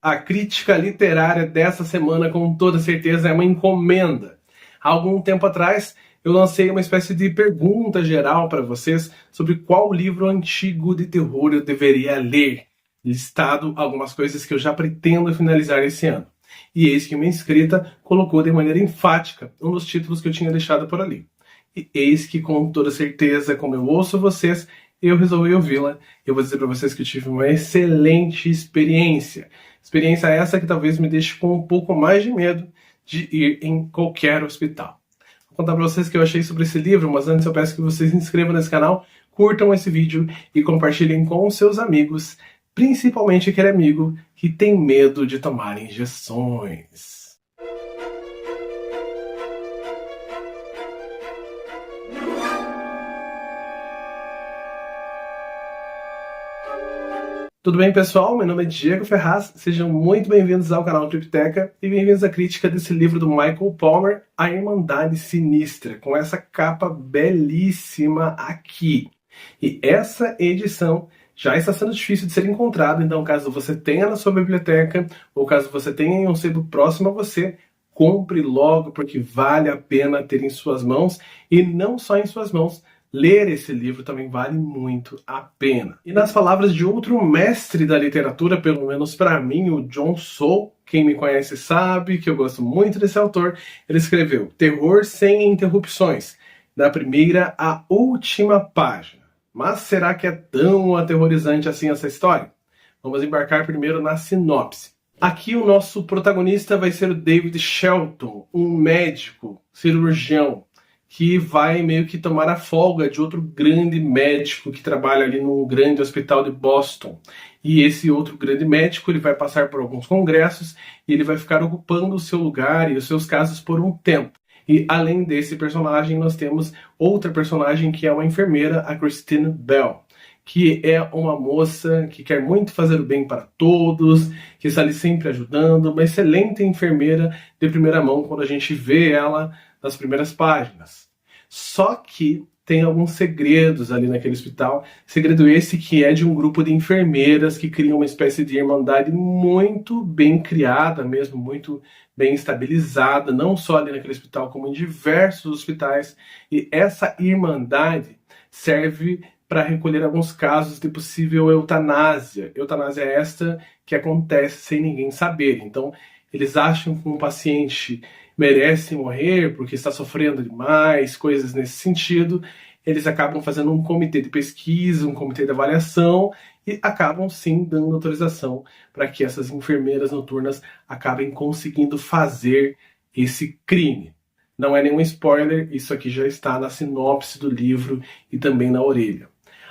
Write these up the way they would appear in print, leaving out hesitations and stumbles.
A crítica literária dessa semana, com toda certeza, é uma encomenda. Há algum tempo atrás, eu lancei uma espécie de pergunta geral para vocês sobre qual livro antigo de terror eu deveria ler, listado algumas coisas que eu já pretendo finalizar esse ano. E eis que uma inscrita colocou de maneira enfática um dos títulos que eu tinha deixado por ali. E eis que, com toda certeza, como eu ouço vocês, eu resolvi ouvi-la. Eu vou dizer para vocês que eu tive uma excelente experiência. Experiência essa que talvez me deixe com um pouco mais de medo de ir em qualquer hospital. Vou contar para vocês o que eu achei sobre esse livro, mas antes eu peço que vocês se inscrevam nesse canal, curtam esse vídeo e compartilhem com os seus amigos, principalmente aquele amigo que tem medo de tomar injeções. Tudo bem, pessoal? Meu nome é Diego Ferraz, sejam muito bem-vindos ao canal Tripteca e bem-vindos à crítica desse livro do Michael Palmer, A Irmandade Sinistra, com essa capa belíssima aqui. E essa edição já está sendo difícil de ser encontrada, então caso você tenha na sua biblioteca ou caso você tenha em um sebo próximo a você, compre logo porque vale a pena ter em suas mãos e não só em suas mãos. Ler esse livro também vale muito a pena. E nas palavras de outro mestre da literatura, pelo menos para mim, o John Saul, quem me conhece sabe que eu gosto muito desse autor, ele escreveu Terror Sem Interrupções, da primeira à última página. Mas será que é tão aterrorizante assim essa história? Vamos embarcar primeiro na sinopse. Aqui o nosso protagonista vai ser o David Shelton, um médico, cirurgião, que vai meio que tomar a folga de outro grande médico que trabalha ali num grande hospital de Boston. E esse outro grande médico ele vai passar por alguns congressos e ele vai ficar ocupando o seu lugar e os seus casos por um tempo. E além desse personagem, nós temos outra personagem que é uma enfermeira, a Christine Bell, que é uma moça que quer muito fazer o bem para todos, que está ali sempre ajudando, uma excelente enfermeira de primeira mão quando a gente vê ela nas primeiras páginas. Só que tem alguns segredos ali naquele hospital, segredo esse que é de um grupo de enfermeiras que criam uma espécie de irmandade muito bem criada mesmo, muito bem estabilizada, não só ali naquele hospital, como em diversos hospitais, e essa irmandade serve para recolher alguns casos de possível eutanásia. Eutanásia é esta que acontece sem ninguém saber. Então, eles acham que um paciente merece morrer porque está sofrendo demais, coisas nesse sentido. Eles acabam fazendo um comitê de pesquisa, um comitê de avaliação e acabam sim dando autorização para que essas enfermeiras noturnas acabem conseguindo fazer esse crime. Não é nenhum spoiler, isso aqui já está na sinopse do livro e também na orelha.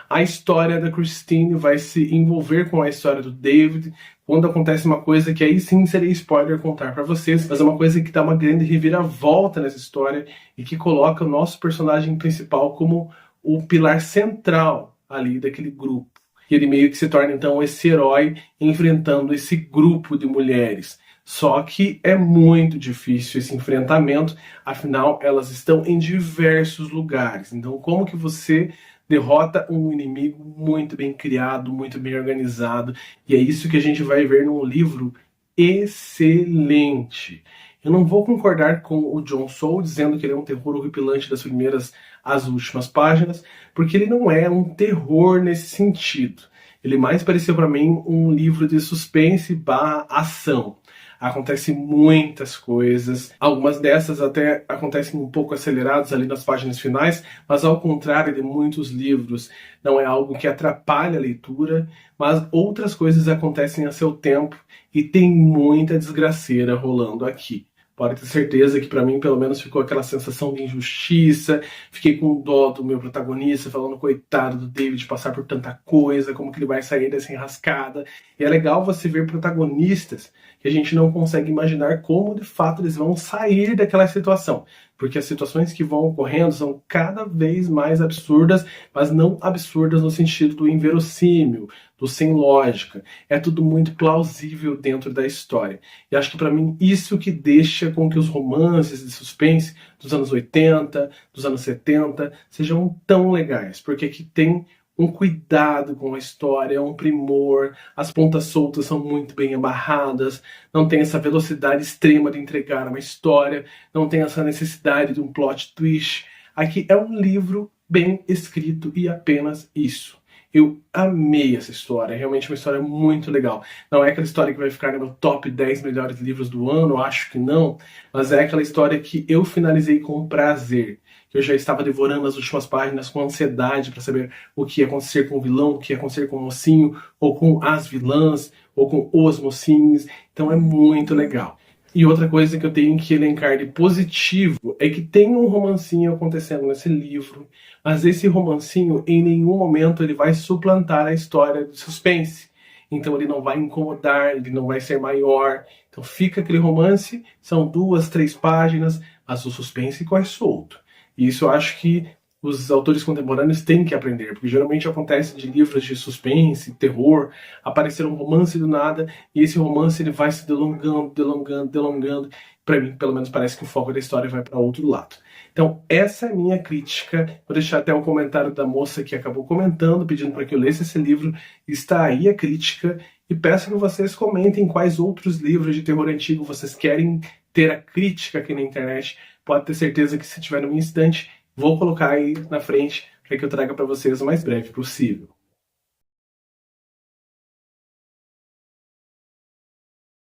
A história da Christine vai se envolver com a história do David quando acontece uma coisa que aí sim seria spoiler contar para vocês, mas é uma coisa que dá uma grande reviravolta nessa história e que coloca o nosso personagem principal como o pilar central ali daquele grupo. E ele meio que se torna então esse herói enfrentando esse grupo de mulheres. Só que é muito difícil esse enfrentamento, afinal elas estão em diversos lugares. Então como que você derrota um inimigo muito bem criado, muito bem organizado, e é isso que a gente vai ver num livro excelente. Eu não vou concordar com o John Saul dizendo que ele é um terror horripilante das primeiras às últimas páginas, porque ele não é um terror nesse sentido. Ele mais pareceu para mim um livro de suspense / ação. Acontecem muitas coisas, algumas dessas até acontecem um pouco aceleradas ali nas páginas finais, mas ao contrário de muitos livros, não é algo que atrapalha a leitura, mas outras coisas acontecem a seu tempo e tem muita desgraceira rolando aqui. Pode ter certeza que para mim pelo menos ficou aquela sensação de injustiça, fiquei com dó do meu protagonista, falando coitado do David passar por tanta coisa, como que ele vai sair dessa enrascada. E é legal você ver protagonistas que a gente não consegue imaginar como de fato eles vão sair daquela situação, porque as situações que vão ocorrendo são cada vez mais absurdas, mas não absurdas no sentido do inverossímil, do sem lógica. É tudo muito plausível dentro da história. E acho que para mim isso que deixa com que os romances de suspense dos anos 80, dos anos 70 sejam tão legais, porque aqui tem um cuidado com a história, um primor, as pontas soltas são muito bem amarradas, não tem essa velocidade extrema de entregar uma história, não tem essa necessidade de um plot twist. Aqui é um livro bem escrito e apenas isso. Eu amei essa história, é realmente uma história muito legal. Não é aquela história que vai ficar no meu top 10 melhores livros do ano, acho que não, mas é aquela história que eu finalizei com prazer, que eu já estava devorando as últimas páginas com ansiedade para saber o que ia acontecer com o vilão, o que ia acontecer com o mocinho, ou com as vilãs, ou com os mocinhos, então é muito legal. E outra coisa que eu tenho que elencar de positivo é que tem um romancinho acontecendo nesse livro, mas esse romancinho em nenhum momento ele vai suplantar a história de suspense. Então ele não vai incomodar, ele não vai ser maior. Então fica aquele romance, são 2, 3 páginas, mas o suspense corre solto. E isso eu acho que os autores contemporâneos têm que aprender, porque geralmente acontece de livros de suspense, terror, aparecer um romance do nada, e esse romance ele vai se delongando. Para mim, pelo menos, parece que o foco da história vai para outro lado. Então, essa é a minha crítica. Vou deixar até um comentário da moça que acabou comentando, pedindo para que eu lesse esse livro. Está aí a crítica. E peço que vocês comentem quais outros livros de terror antigo vocês querem ter a crítica aqui na internet. Pode ter certeza que se tiver no instante, vou colocar aí na frente para que eu traga para vocês o mais breve possível.